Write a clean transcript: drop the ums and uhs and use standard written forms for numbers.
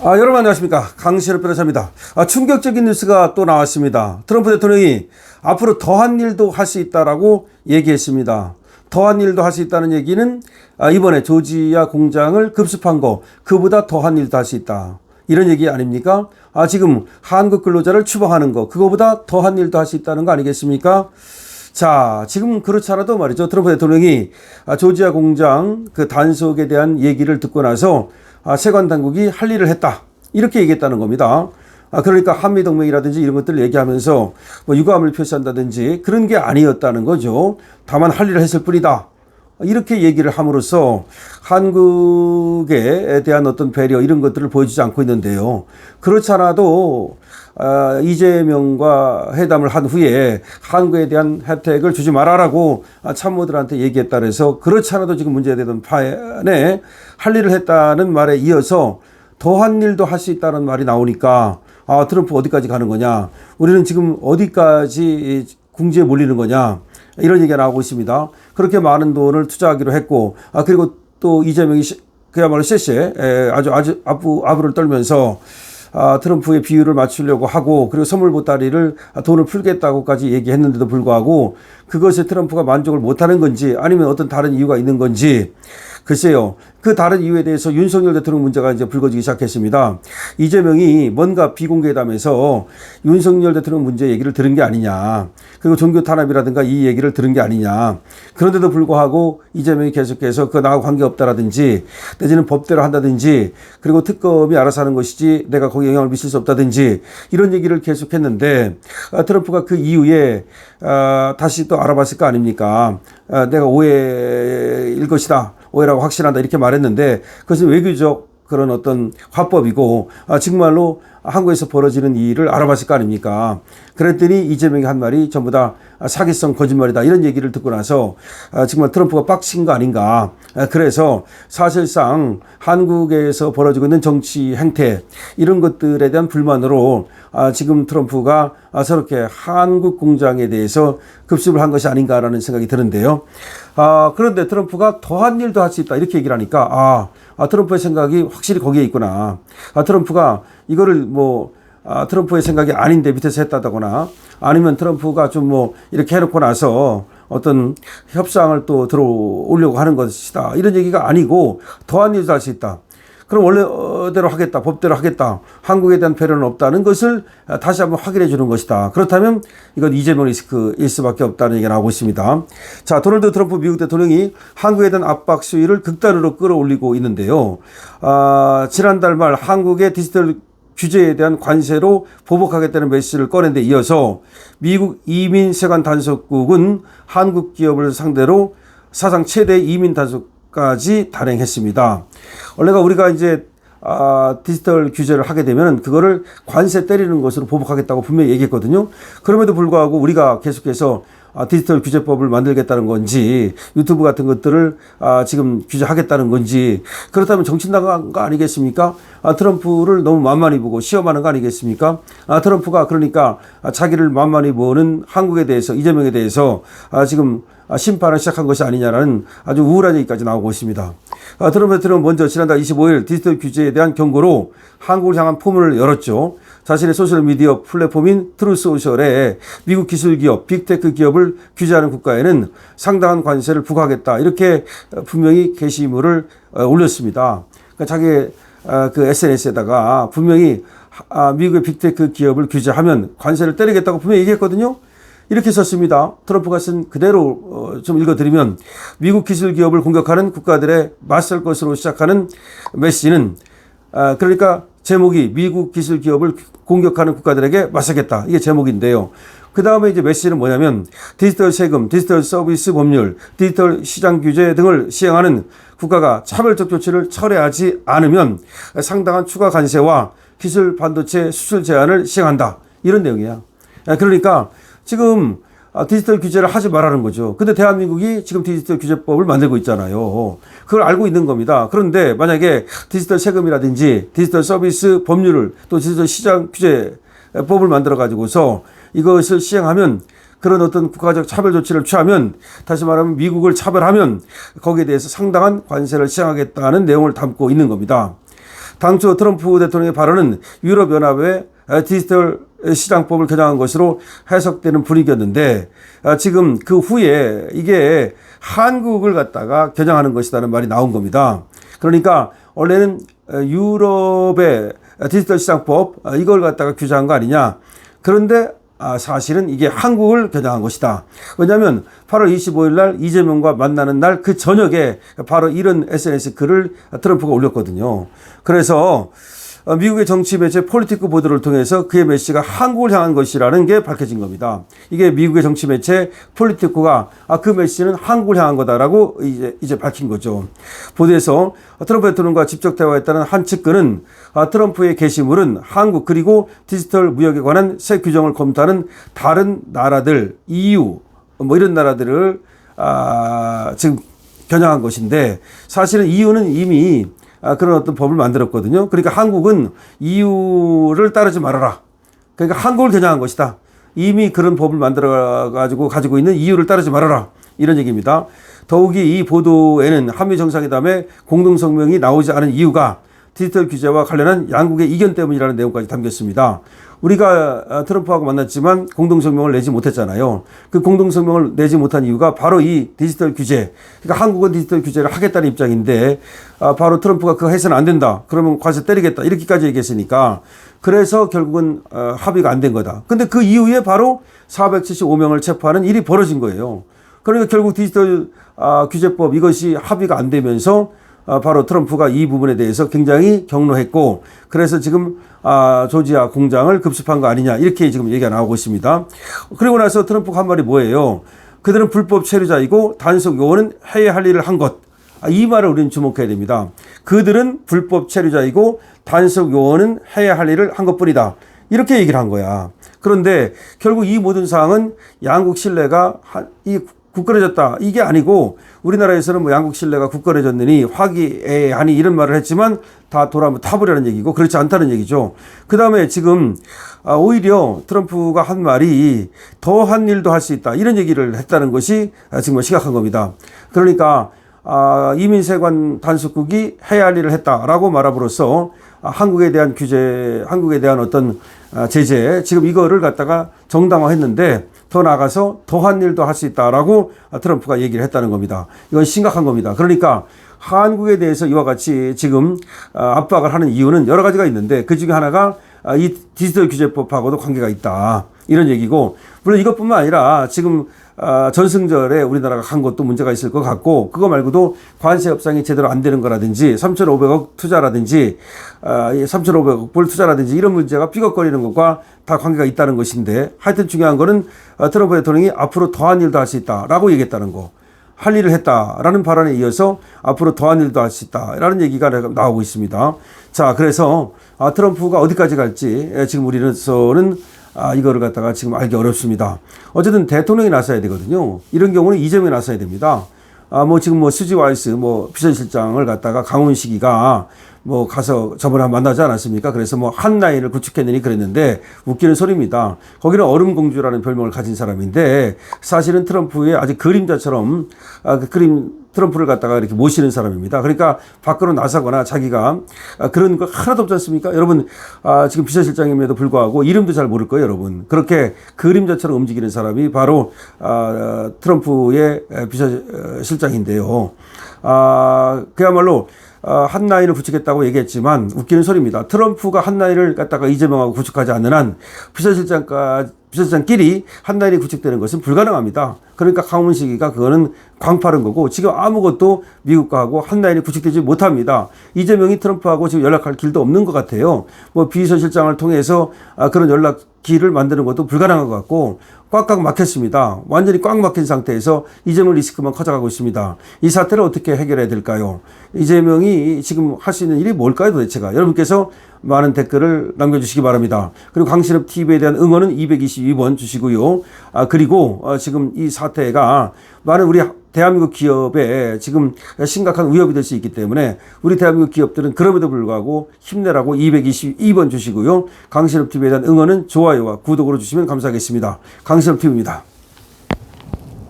여러분 안녕하십니까. 강신업 변호사입니다. 충격적인 뉴스가 또 나왔습니다. 트럼프 대통령이 앞으로 더한 일도 할 수 있다라고 얘기했습니다. 더한 일도 할 수 있다는 얘기는 이번에 조지아 공장을 급습한 거, 그보다 더한 일도 할 수 있다, 이런 얘기 아닙니까? 지금 한국 근로자를 추방하는 거, 그거보다 더한 일도 할 수 있다는 거 아니겠습니까? 자, 지금 그렇지 않아도 말이죠. 트럼프 대통령이 조지아 공장 그 단속에 대한 얘기를 듣고 나서 세관 당국이 할 일을 했다, 이렇게 얘기했다는 겁니다. 그러니까 한미동맹이라든지 이런 것들을 얘기하면서 뭐 유감을 표시한다든지 그런 게 아니었다는 거죠. 다만 할 일을 했을 뿐이다, 이렇게 얘기를 함으로써 한국에 대한 어떤 배려, 이런 것들을 보여주지 않고 있는데요. 그렇지 않아도 이재명과 회담을 한 후에 한국에 대한 혜택을 주지 말아라고 참모들한테 얘기했다 그래서, 그렇지 않아도 지금 문제되던 파안에 할 일을 했다는 말에 이어서 더한 일도 할 수 있다는 말이 나오니까 트럼프 어디까지 가는 거냐, 우리는 지금 어디까지 궁지에 몰리는 거냐, 이런 얘기가 나오고 있습니다. 그렇게 많은 돈을 투자하기로 했고, 그리고 또 이재명이 그야말로 쎄쎄 아주 아부를 떨면서 트럼프의 비율을 맞추려고 하고, 그리고 선물 보따리를 돈을 풀겠다고까지 얘기했는데도 불구하고 그것에 트럼프가 만족을 못하는 건지 아니면 어떤 다른 이유가 있는 건지, 글쎄요. 그 다른 이유에 대해서 윤석열 대통령 문제가 이제 불거지기 시작했습니다. 이재명이 뭔가 비공개담에서 윤석열 대통령 문제 얘기를 들은 게 아니냐, 그리고 종교 탄압이라든가 이 얘기를 들은 게 아니냐. 그런데도 불구하고 이재명이 계속해서 그거 나하고 관계없다라든지 내지는 법대로 한다든지, 그리고 특검이 알아서 하는 것이지 내가 거기에 영향을 미칠 수 없다든지, 이런 얘기를 계속했는데 트럼프가 그 이후에 다시 또 알아봤을 거 아닙니까? 내가 오해일 것이다, 오해라고 확신한다, 이렇게 말했는데 그것은 외교적 그런 어떤 화법이고 정말로 한국에서 벌어지는 일을 알아봤을 거 아닙니까? 그랬더니 이재명이 한 말이 전부 다 사기성 거짓말이다, 이런 얘기를 듣고 나서 정말 트럼프가 빡친 거 아닌가. 그래서 사실상 한국에서 벌어지고 있는 정치 행태, 이런 것들에 대한 불만으로 지금 트럼프가 저렇게 한국 공장에 대해서 급습을 한 것이 아닌가라는 생각이 드는데요. 그런데 트럼프가 더한 일도 할 수 있다, 이렇게 얘기를 하니까 트럼프의 생각이 확실히 거기에 있구나. 트럼프가 이거를 트럼프의 생각이 아닌데 밑에서 했다거나, 아니면 트럼프가 좀 이렇게 해놓고 나서 어떤 협상을 또 들어오려고 하는 것이다, 이런 얘기가 아니고 더한 일도 할 수 있다. 그럼 원래대로 하겠다, 법대로 하겠다, 한국에 대한 배려는 없다는 것을 다시 한번 확인해 주는 것이다. 그렇다면 이건 이재명 리스크일 수밖에 없다는 얘기가 나오고 있습니다. 자, 도널드 트럼프 미국 대통령이 한국에 대한 압박 수위를 극단으로 끌어올리고 있는데요. 지난달 말 한국의 디지털 규제에 대한 관세로 보복하겠다는 메시지를 꺼낸 데 이어서 미국 이민세관 단속국은 한국 기업을 상대로 사상 최대 이민 단속까지 단행했습니다. 원래가 우리가 이제 디지털 규제를 하게 되면 그거를 관세 때리는 것으로 보복하겠다고 분명히 얘기했거든요. 그럼에도 불구하고 우리가 계속해서 디지털 규제법을 만들겠다는 건지, 유튜브 같은 것들을 지금 규제하겠다는 건지, 그렇다면 정신 나간 거 아니겠습니까? 트럼프를 너무 만만히 보고 시험하는 거 아니겠습니까? 트럼프가 그러니까 자기를 만만히 보는 한국에 대해서, 이재명에 대해서 지금 심판을 시작한 것이 아니냐라는 아주 우울한 얘기까지 나오고 있습니다. 트럼프 대통령은 먼저 지난달 25일 디지털 규제에 대한 경고로 한국을 향한 포문을 열었죠. 자신의 소셜미디어 플랫폼인 트루소셜에 미국 기술기업, 빅테크 기업을 규제하는 국가에는 상당한 관세를 부과하겠다, 이렇게 분명히 게시물을 올렸습니다. 그러니까 자기 그 SNS에다가 분명히 미국의 빅테크 기업을 규제하면 관세를 때리겠다고 분명히 얘기했거든요. 이렇게 썼습니다. 트럼프가 쓴 그대로 좀 읽어드리면, 미국 기술 기업을 공격하는 국가들에 맞설 것으로 시작하는 메시지는, 그러니까 제목이 미국 기술 기업을 공격하는 국가들에게 맞서겠다, 이게 제목인데요. 그 다음에 이제 메시지는 뭐냐면, 디지털 세금, 디지털 서비스 법률, 디지털 시장 규제 등을 시행하는 국가가 차별적 조치를 철회하지 않으면 상당한 추가 관세와 기술 반도체 수출 제한을 시행한다, 이런 내용이야. 그러니까 지금 디지털 규제를 하지 말라는 거죠. 근데 대한민국이 지금 디지털 규제법을 만들고 있잖아요. 그걸 알고 있는 겁니다. 그런데 만약에 디지털 세금이라든지 디지털 서비스 법률을, 또 디지털 시장 규제법을 만들어 가지고서 이것을 시행하면, 그런 어떤 국가적 차별 조치를 취하면, 다시 말하면 미국을 차별하면 거기에 대해서 상당한 관세를 시행하겠다는 내용을 담고 있는 겁니다. 당초 트럼프 대통령의 발언은 유럽연합의 디지털 시장법을 개정한 것으로 해석되는 분위기였는데 지금 그 후에 이게 한국을 갖다가 개정하는 것이라는 말이 나온 겁니다. 그러니까 원래는 유럽의 디지털 시장법 이걸 갖다가 규정한 거 아니냐. 그런데 사실은 이게 한국을 개정한 것이다. 왜냐하면 8월 25일 날 이재명과 만나는 날 그 저녁에 바로 이런 SNS 글을 트럼프가 올렸거든요. 그래서 미국의 정치 매체 폴리티코 보도를 통해서 그의 메시지가 한국을 향한 것이라는 게 밝혀진 겁니다. 이게 미국의 정치 매체 폴리티코가 그 메시지는 한국을 향한 거다라고 이제 밝힌 거죠. 보도에서 트럼프 대통령과 직접 대화했다는 한 측근은 트럼프의 게시물은 한국 그리고 디지털 무역에 관한 새 규정을 검토하는 다른 나라들, EU 뭐 이런 나라들을 지금 겨냥한 것인데 사실은 EU는 이미 그런 어떤 법을 만들었거든요. 그러니까 한국은 EU를 따르지 말아라. 그러니까 한국을 겨냥한 것이다. 이미 그런 법을 가지고 있는 EU를 따르지 말아라. 이런 얘기입니다. 더욱이 이 보도에는 한미 정상회담에 공동성명이 나오지 않은 이유가 디지털 규제와 관련한 양국의 이견 때문이라는 내용까지 담겼습니다. 우리가 트럼프하고 만났지만 공동성명을 내지 못했잖아요. 그 공동성명을 내지 못한 이유가 바로 이 디지털 규제. 그러니까 한국은 디지털 규제를 하겠다는 입장인데 바로 트럼프가 그거 해서는 안 된다. 그러면 관세 때리겠다. 이렇게까지 얘기했으니까 그래서 결국은 합의가 안 된 거다. 근데 그 이후에 바로 475명을 체포하는 일이 벌어진 거예요. 그러니까 결국 디지털 규제법 이것이 합의가 안 되면서 바로 트럼프가 이 부분에 대해서 굉장히 경로했고 그래서 지금 조지아 공장을 급습한 거 아니냐 이렇게 지금 얘기가 나오고 있습니다. 그리고 나서 트럼프가 한 말이 뭐예요? 그들은 불법 체류자이고 단속 요원은 해야 할 일을 한 것. 이 말을 우리는 주목해야 됩니다. 그들은 불법 체류자이고 단속 요원은 해야 할 일을 한 것뿐이다. 이렇게 얘기를 한 거야. 그런데 결국 이 모든 사항은 양국 신뢰가 굳건해졌다. 이게 아니고 우리나라에서는 뭐 양국 신뢰가 굳건해졌느니 화기애애하니 이런 말을 했지만 다 돌아오면 타버리라는 얘기고 그렇지 않다는 얘기죠. 그 다음에 지금 오히려 트럼프가 한 말이 더한 일도 할 수 있다. 이런 얘기를 했다는 것이 정말 심각한 겁니다. 그러니까 이민세관 단속국이 해야 할 일을 했다라고 말함으로써 한국에 대한 규제, 한국에 대한 어떤 제재, 지금 이거를 갖다가 정당화했는데 더 나아가서 더한 일도 할 수 있다라고 트럼프가 얘기를 했다는 겁니다. 이건 심각한 겁니다. 그러니까 한국에 대해서 이와 같이 지금 압박을 하는 이유는 여러 가지가 있는데 그 중에 하나가 이 디지털 규제법하고도 관계가 있다. 이런 얘기고 물론 이것뿐만 아니라 지금 전승절에 우리나라가 간 것도 문제가 있을 것 같고 그거 말고도 관세 협상이 제대로 안 되는 거라든지 3,500억 투자라든지 3,500억 불 투자라든지 이런 문제가 삐걱거리는 것과 다 관계가 있다는 것인데 하여튼 중요한 거는 트럼프 대통령이 앞으로 더한 일도 할 수 있다라고 얘기했다는 거. 할 일을 했다라는 발언에 이어서 앞으로 더한 일도 할 수 있다라는 얘기가 나오고 있습니다. 자, 그래서 트럼프가 어디까지 갈지 지금 우리로서는 이거를 갖다가 지금 알기 어렵습니다. 어쨌든 대통령이 나서야 되거든요. 이런 경우는 이재명이 나서야 됩니다. 뭐 지금 뭐 수지 와이스 뭐 비서실장을 갖다가 강훈식이가 뭐 가서 저번에 만나지 않았습니까? 그래서 뭐 한 라인을 구축했느니 그랬는데 웃기는 소리입니다. 거기는 얼음공주라는 별명을 가진 사람인데 사실은 트럼프의 아직 그림자처럼 트럼프를 갖다가 이렇게 모시는 사람입니다. 그러니까 밖으로 나서거나 자기가 그런 거 하나도 없지 않습니까? 여러분 지금 비서실장임에도 불구하고 이름도 잘 모를 거예요, 여러분. 그렇게 그림자처럼 움직이는 사람이 바로 트럼프의 비서실장인데요. 그야말로 한 라인을 구축했다고 얘기했지만 웃기는 소리입니다. 트럼프가 한 라인을 갖다가 이재명하고 구축하지 않는 한 비서실장끼리 한 라인이 구축되는 것은 불가능합니다. 그러니까 강훈식이가 그거는 광파른 거고 지금 아무것도 미국과 하고 한 라인이 구축되지 못합니다. 이재명이 트럼프하고 지금 연락할 길도 없는 것 같아요. 뭐 비서실장을 통해서 그런 연락길을 만드는 것도 불가능한 것 같고 꽉꽉 막혔습니다. 완전히 꽉 막힌 상태에서 이재명 리스크만 커져가고 있습니다. 이 사태를 어떻게 해결해야 될까요? 이재명이 지금 할 수 있는 일이 뭘까요 도대체가? 여러분께서 많은 댓글을 남겨주시기 바랍니다. 그리고 강신업 TV에 대한 응원은 222번 주시고요. 그리고 지금 이 사태가 많은 우리 대한민국 기업에 지금 심각한 위협이 될 수 있기 때문에 우리 대한민국 기업들은 그럼에도 불구하고 힘내라고 222번 주시고요. 강신업 TV에 대한 응원은 좋아요와 구독으로 주시면 감사하겠습니다. 강신업 TV입니다.